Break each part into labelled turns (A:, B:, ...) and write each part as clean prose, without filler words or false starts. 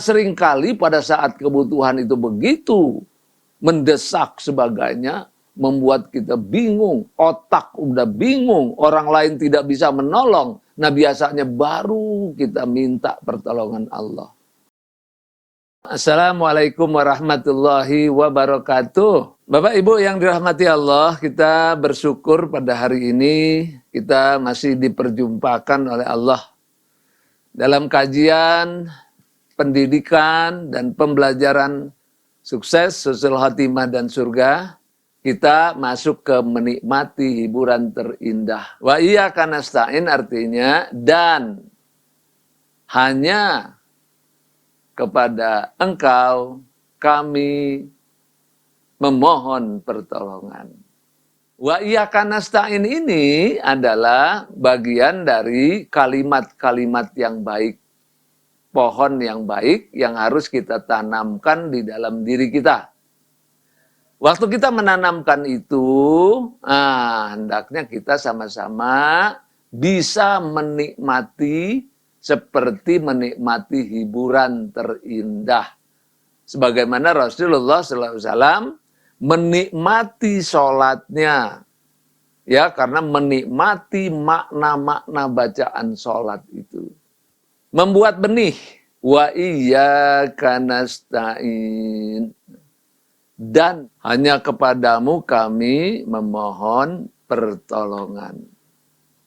A: Seringkali pada saat kebutuhan itu begitu mendesak sebagainya, membuat kita bingung, otak udah bingung, orang lain tidak bisa menolong. Nah biasanya baru kita minta pertolongan Allah. Assalamualaikum warahmatullahi wabarakatuh. Bapak Ibu yang dirahmati Allah, kita bersyukur pada hari ini kita masih diperjumpakan oleh Allah dalam kajian pendidikan dan pembelajaran sukses, husnul khotimah dan surga. Kita masuk ke menikmati hiburan terindah. Wa iyyaka nasta'in artinya dan hanya kepada Engkau kami memohon pertolongan. Wa iyyaka nasta'in ini adalah bagian dari kalimat-kalimat yang baik, pohon yang baik yang harus kita tanamkan di dalam diri kita. Waktu kita menanamkan itu, hendaknya kita sama-sama bisa menikmati seperti menikmati hiburan terindah. Sebagaimana Rasulullah SAW menikmati sholatnya. Ya, karena menikmati makna-makna bacaan sholat itu. Membuat benih. Wa iyyaka nasta'in. Dan hanya kepadamu kami memohon pertolongan.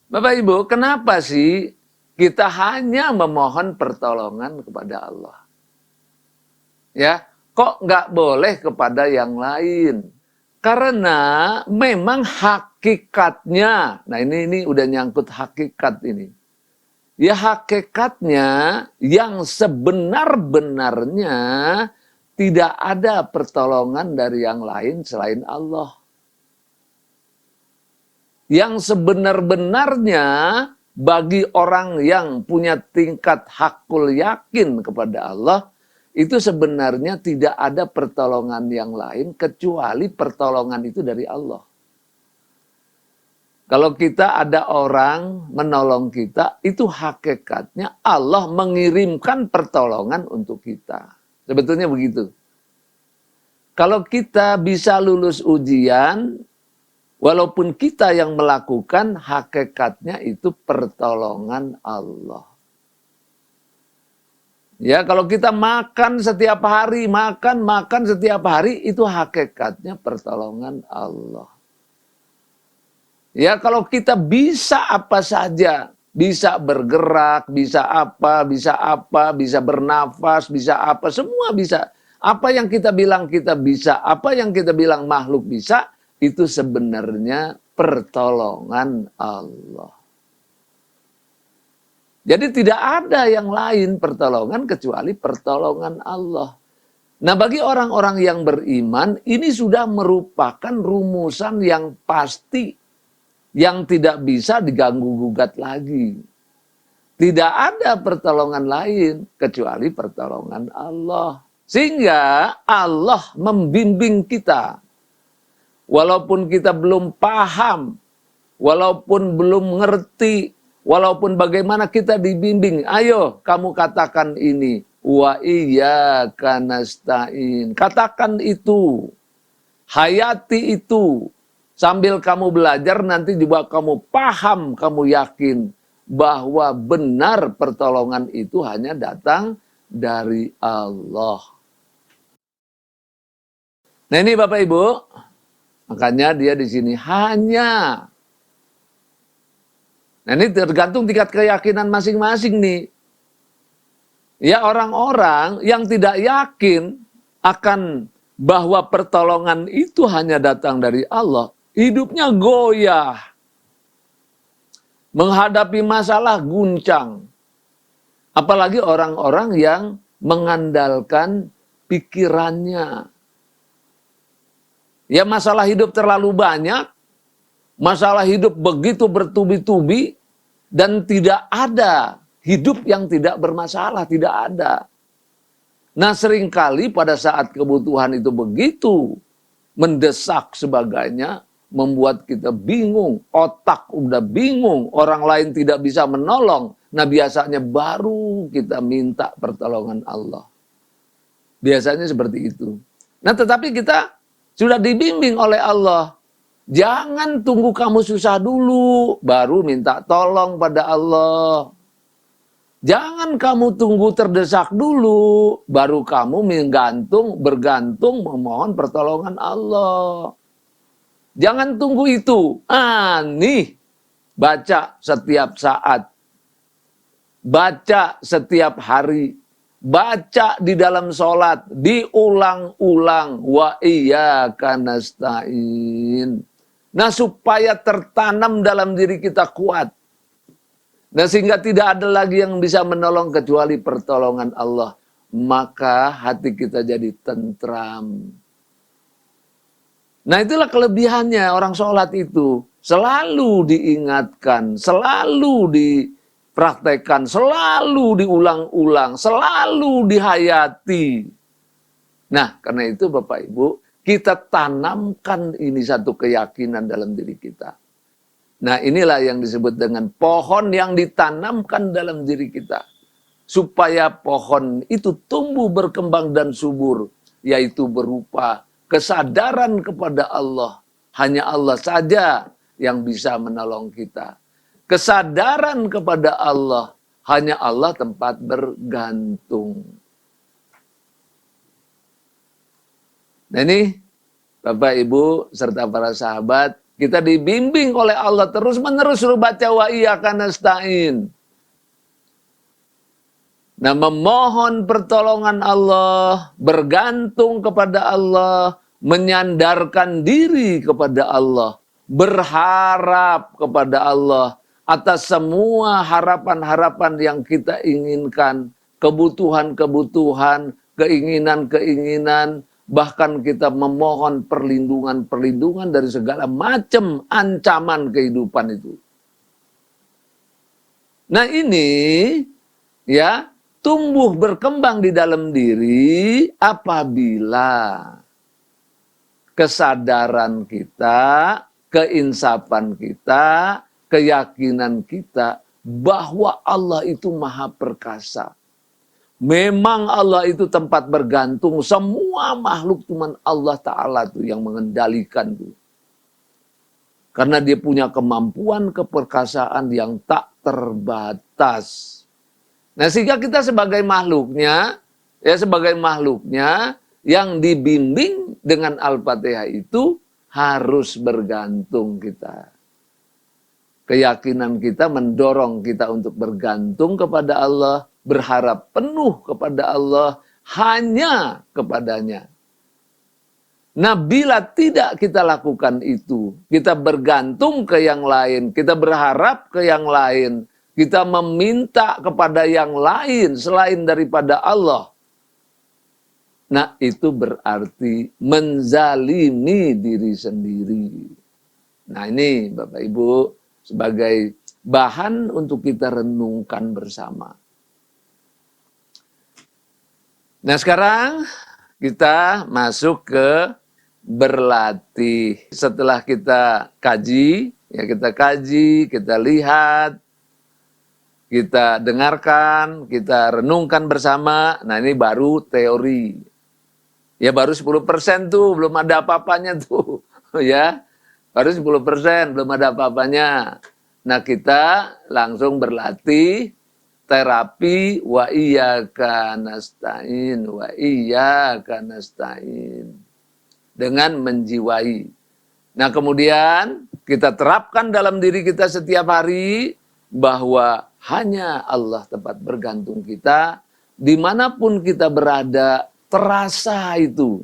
A: Bapak Ibu, kenapa sih kita hanya memohon pertolongan kepada Allah? Ya, kok nggak boleh kepada yang lain? Karena memang hakikatnya, nah ini udah nyangkut hakikat ini. Ya hakikatnya yang sebenar-benarnya tidak ada pertolongan dari yang lain selain Allah. Yang sebenar-benarnya bagi orang yang punya tingkat hakul yakin kepada Allah, itu sebenarnya tidak ada pertolongan yang lain kecuali pertolongan itu dari Allah. Kalau kita ada orang menolong kita, itu hakikatnya Allah mengirimkan pertolongan untuk kita. Sebetulnya begitu. Kalau kita bisa lulus ujian, walaupun kita yang melakukan, hakikatnya itu pertolongan Allah. Ya, kalau kita makan setiap hari, makan setiap hari, itu hakikatnya pertolongan Allah. Ya, kalau kita bisa apa saja, bisa bergerak, bisa bernafas, bisa apa, semua bisa. Apa yang kita bilang kita bisa, apa yang kita bilang makhluk bisa, itu sebenarnya pertolongan Allah. Jadi tidak ada yang lain pertolongan kecuali pertolongan Allah. Nah, bagi orang-orang yang beriman, ini sudah merupakan rumusan yang pasti, yang tidak bisa diganggu-gugat lagi. Tidak ada pertolongan lain kecuali pertolongan Allah. Sehingga Allah membimbing kita. Walaupun kita belum paham, walaupun belum ngerti, walaupun bagaimana kita dibimbing. Ayo kamu katakan ini. Wa iyyaka nasta'in. Katakan itu. Hayati itu. Sambil kamu belajar nanti juga kamu paham, kamu yakin bahwa benar pertolongan itu hanya datang dari Allah. Nah ini Bapak Ibu, makanya dia di sini hanya. Nah ini tergantung tingkat keyakinan masing-masing nih. Ya orang-orang yang tidak yakin akan bahwa pertolongan itu hanya datang dari Allah, hidupnya goyah. Menghadapi masalah guncang. Apalagi orang-orang yang mengandalkan pikirannya. Ya masalah hidup terlalu banyak. Masalah hidup begitu bertubi-tubi. Dan tidak ada hidup yang tidak bermasalah. Tidak ada. Nah seringkali pada saat kebutuhan itu begitu mendesak sebagainya, membuat kita bingung, otak udah bingung, orang lain tidak bisa menolong. Nah biasanya baru kita minta pertolongan Allah. Biasanya seperti itu. Nah, tetapi kita sudah dibimbing oleh Allah. Jangan tunggu kamu susah dulu, baru minta tolong pada Allah. Jangan kamu tunggu terdesak dulu, baru kamu bergantung memohon pertolongan Allah. Jangan tunggu itu. Nih, baca setiap saat. Baca setiap hari. Baca di dalam sholat. Diulang-ulang. Wa iyyaka nasta'in. Nah, supaya tertanam dalam diri kita kuat. Nah, sehingga tidak ada lagi yang bisa menolong kecuali pertolongan Allah. Maka hati kita jadi tentram. Nah, itulah kelebihannya orang sholat itu. Selalu diingatkan, selalu dipraktekkan, selalu diulang-ulang, selalu dihayati. Nah, karena itu Bapak Ibu, kita tanamkan ini satu keyakinan dalam diri kita. Nah, inilah yang disebut dengan pohon yang ditanamkan dalam diri kita. Supaya pohon itu tumbuh, berkembang, dan subur. Yaitu berupa kesadaran kepada Allah. Hanya Allah saja yang bisa menolong kita. Kesadaran kepada Allah. Hanya Allah tempat bergantung. Nah ini, Bapak, Ibu, serta para sahabat, kita dibimbing oleh Allah terus-menerus suruh baca wa iyyaka nasta'in. Nah, memohon pertolongan Allah, bergantung kepada Allah, menyandarkan diri kepada Allah, berharap kepada Allah atas semua harapan-harapan yang kita inginkan, kebutuhan-kebutuhan, keinginan-keinginan, bahkan kita memohon perlindungan-perlindungan dari segala macam ancaman kehidupan itu. Nah ini, ya, tumbuh berkembang di dalam diri apabila kesadaran kita, keinsapan kita, keyakinan kita bahwa Allah itu maha perkasa. Memang Allah itu tempat bergantung, semua makhluk cuman Allah Ta'ala tuh yang mengendalikan tuh. Karena dia punya kemampuan keperkasaan yang tak terbatas. Nah, sehingga kita sebagai makhluknya, yang dibimbing dengan Al-Fatihah itu harus bergantung kita. Keyakinan kita mendorong kita untuk bergantung kepada Allah, berharap penuh kepada Allah, hanya kepadanya. Nah, bila tidak kita lakukan itu, kita bergantung ke yang lain, kita berharap ke yang lain, kita meminta kepada yang lain selain daripada Allah. Nah, itu berarti menzalimi diri sendiri. Nah, ini Bapak Ibu sebagai bahan untuk kita renungkan bersama. Nah, sekarang kita masuk ke berlatih. Setelah kita kaji, kita lihat, kita dengarkan, kita renungkan bersama. Nah, ini baru teori. Ya baru 10% tuh, belum ada apa-apanya tuh. Ya, baru 10%, belum ada apa-apanya. Nah, kita langsung berlatih terapi wa iyyaka nasta'in, wa iyyaka nasta'in. Dengan menjiwai. Nah, kemudian kita terapkan dalam diri kita setiap hari bahwa hanya Allah tempat bergantung kita, dimanapun kita berada, terasa itu.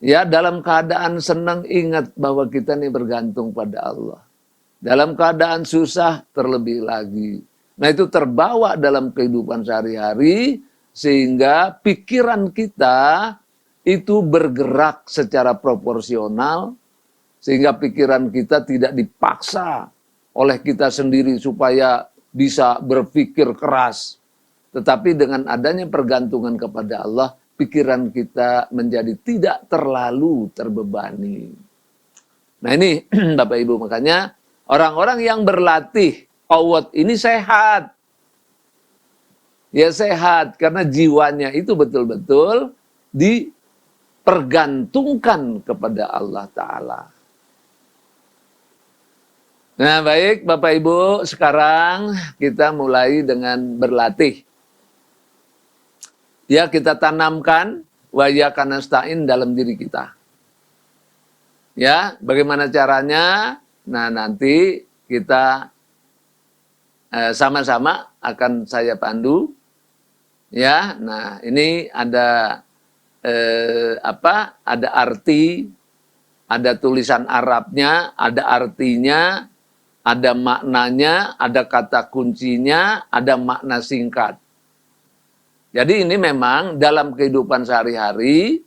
A: Ya, dalam keadaan senang ingat bahwa kita ini bergantung pada Allah. Dalam keadaan susah terlebih lagi. Nah, itu terbawa dalam kehidupan sehari-hari, sehingga pikiran kita itu bergerak secara proporsional, sehingga pikiran kita tidak dipaksa oleh kita sendiri supaya bisa berpikir keras. Tetapi dengan adanya pergantungan kepada Allah, pikiran kita menjadi tidak terlalu terbebani. Nah ini Bapak Ibu, makanya orang-orang yang berlatih awat ini sehat. Ya sehat, karena jiwanya itu betul-betul dipergantungkan kepada Allah Ta'ala. Nah baik Bapak Ibu, sekarang kita mulai dengan berlatih. Ya kita tanamkan wa iyyaka nasta'in dalam diri kita. Ya, bagaimana caranya? Nah nanti kita sama-sama akan saya pandu. Ya, nah ini ada ada arti, ada tulisan Arabnya, ada artinya, ada maknanya, ada kata kuncinya, ada makna singkat. Jadi ini memang dalam kehidupan sehari-hari,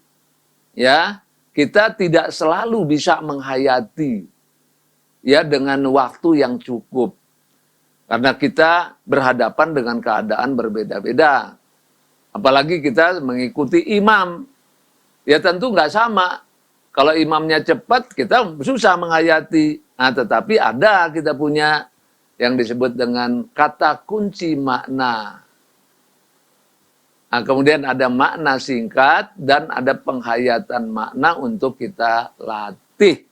A: ya kita tidak selalu bisa menghayati ya dengan waktu yang cukup. Karena kita berhadapan dengan keadaan berbeda-beda. Apalagi kita mengikuti imam. Ya tentu nggak sama. Kalau imamnya cepat, kita susah menghayati. Nah, tetapi ada kita punya yang disebut dengan kata kunci makna. Nah, kemudian ada makna singkat dan ada penghayatan makna untuk kita latih.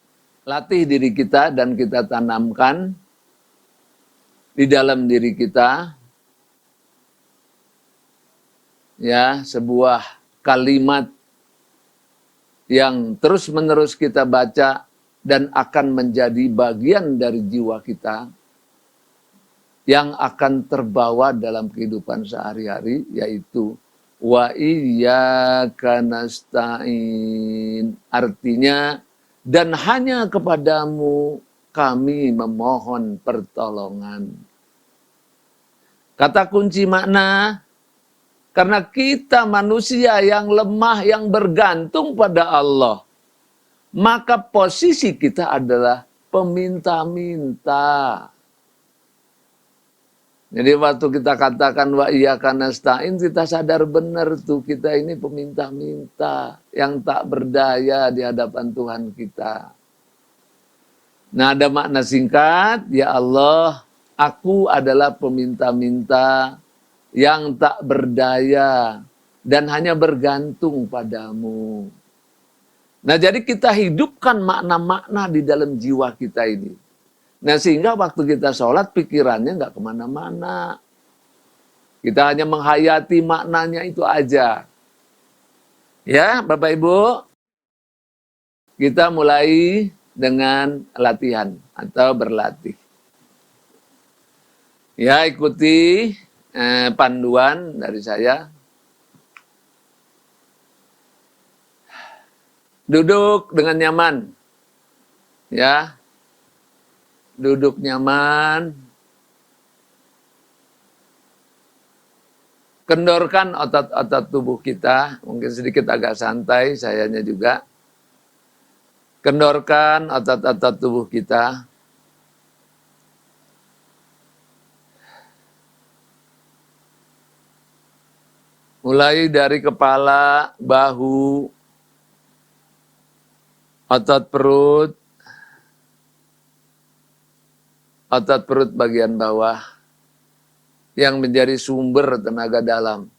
A: Latih diri kita dan kita tanamkan di dalam diri kita. Ya, sebuah kalimat yang terus-menerus kita baca dan akan menjadi bagian dari jiwa kita yang akan terbawa dalam kehidupan sehari-hari, yaitu wa iyyaka nasta'in. Artinya, dan hanya kepadamu kami memohon pertolongan. Kata kunci makna, karena kita manusia yang lemah, yang bergantung pada Allah. Maka posisi kita adalah peminta-minta. Jadi waktu kita katakan wa iyyaka nasta'in, kita sadar benar tuh kita ini peminta-minta yang tak berdaya di hadapan Tuhan kita. Nah ada makna singkat, ya Allah, aku adalah peminta-minta yang tak berdaya dan hanya bergantung padamu. Nah jadi kita hidupkan makna-makna di dalam jiwa kita ini. Nah sehingga waktu kita sholat pikirannya nggak kemana-mana. Kita hanya menghayati maknanya itu aja. Ya Bapak Ibu, kita mulai dengan latihan atau berlatih. Ya ikuti panduan dari saya. Duduk dengan nyaman. Ya. Duduk nyaman. Kendorkan otot-otot tubuh kita. Mungkin sedikit agak santai, sayanya juga. Kendorkan otot-otot tubuh kita. Mulai dari kepala, bahu, otot perut bagian bawah yang menjadi sumber tenaga dalam.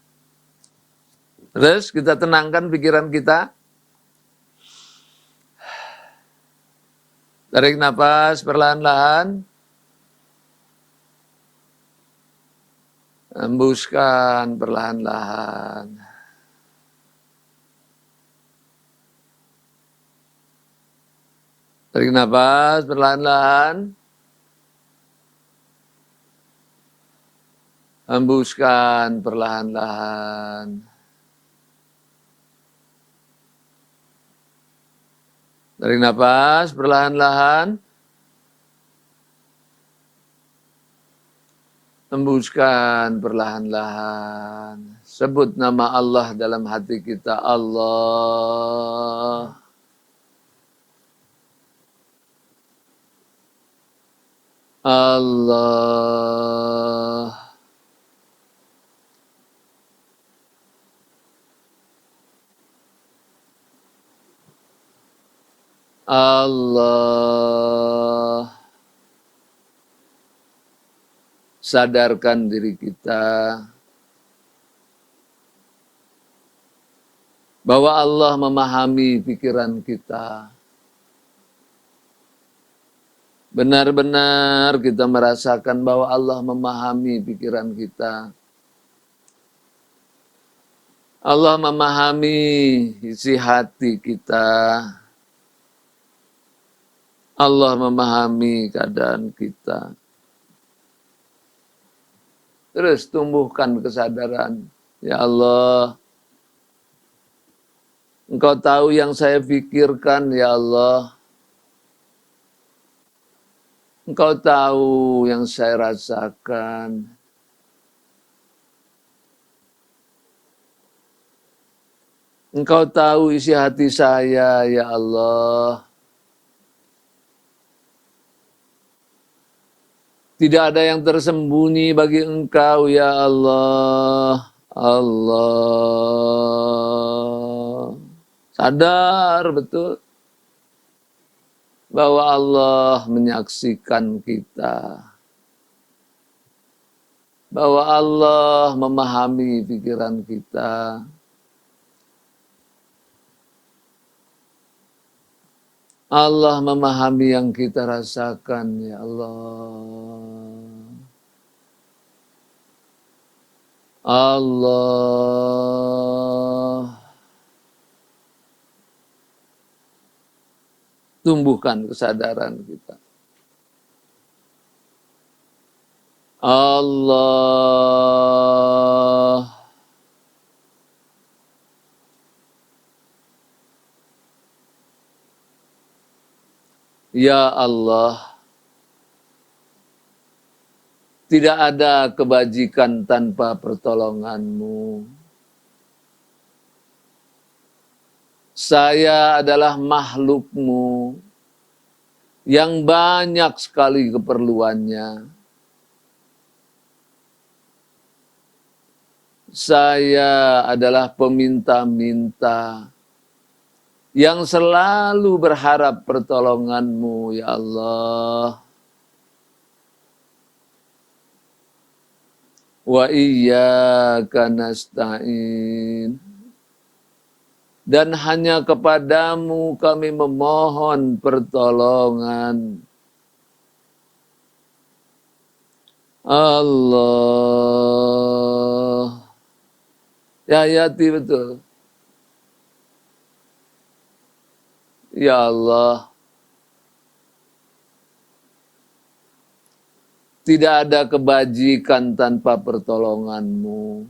A: Terus kita tenangkan pikiran kita. Tarik nafas perlahan-lahan. Hembuskan perlahan-lahan. Tarik nafas perlahan-lahan. Hembuskan perlahan-lahan. Tarik nafas perlahan-lahan. Hembuskan perlahan-lahan. Sebut nama Allah dalam hati kita. Allah. Allah. Allah. Sadarkan diri kita bahwa Allah memahami pikiran kita. Benar-benar kita merasakan bahwa Allah memahami pikiran kita. Allah memahami isi hati kita. Allah memahami keadaan kita. Terus tumbuhkan kesadaran. Ya Allah, Engkau tahu yang saya pikirkan, ya Allah. Engkau tahu yang saya rasakan. Engkau tahu isi hati saya, ya Allah. Tidak ada yang tersembunyi bagi Engkau, ya Allah. Allah. Sadar betul bahwa Allah menyaksikan kita. Bahwa Allah memahami pikiran kita. Allah memahami yang kita rasakan, ya Allah. Allah. Tumbuhkan kesadaran kita. Allah. Ya Allah, tidak ada kebajikan tanpa pertolongan-Mu. Saya adalah makhluk-Mu yang banyak sekali keperluannya. Saya adalah peminta-minta yang selalu berharap pertolongan-Mu, ya Allah. Wa iyyaka nasta'in. Dan hanya kepadamu kami memohon pertolongan. Allah. Ya hayati betul. Ya Allah, tidak ada kebajikan tanpa pertolongan-Mu.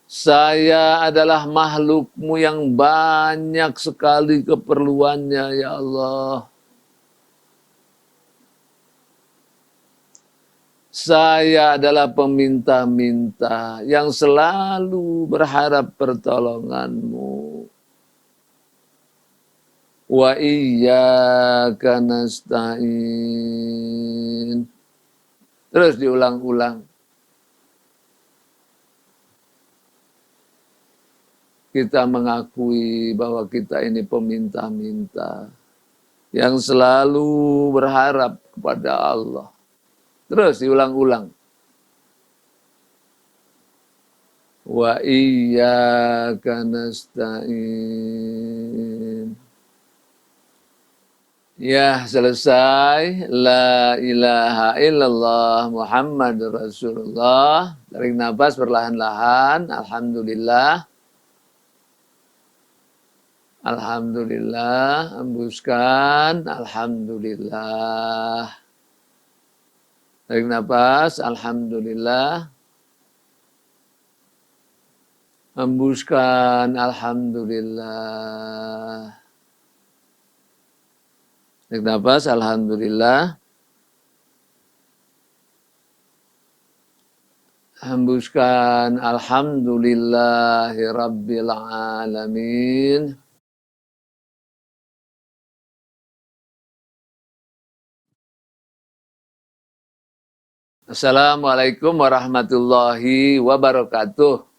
A: Saya adalah makhluk-Mu yang banyak sekali keperluannya, ya Allah. Saya adalah peminta-minta yang selalu berharap pertolongan-Mu. Wa iyyaka nasta'in. Terus diulang-ulang. Kita mengakui bahwa kita ini peminta-minta yang selalu berharap kepada Allah. Terus diulang-ulang. Wa iyyaka nasta'in. Ya, selesai. La ilaha illallah Muhammad Rasulullah. Tarik nafas perlahan-lahan. Alhamdulillah. Alhamdulillah. Hembuskan. Alhamdulillah. Tarik nafas. Alhamdulillah. Hembuskan. Alhamdulillah. Tarik nafas. Alhamdulillah. Hembuskan. Alhamdulillahi Rabbil Alamin. Assalamualaikum warahmatullahi wabarakatuh.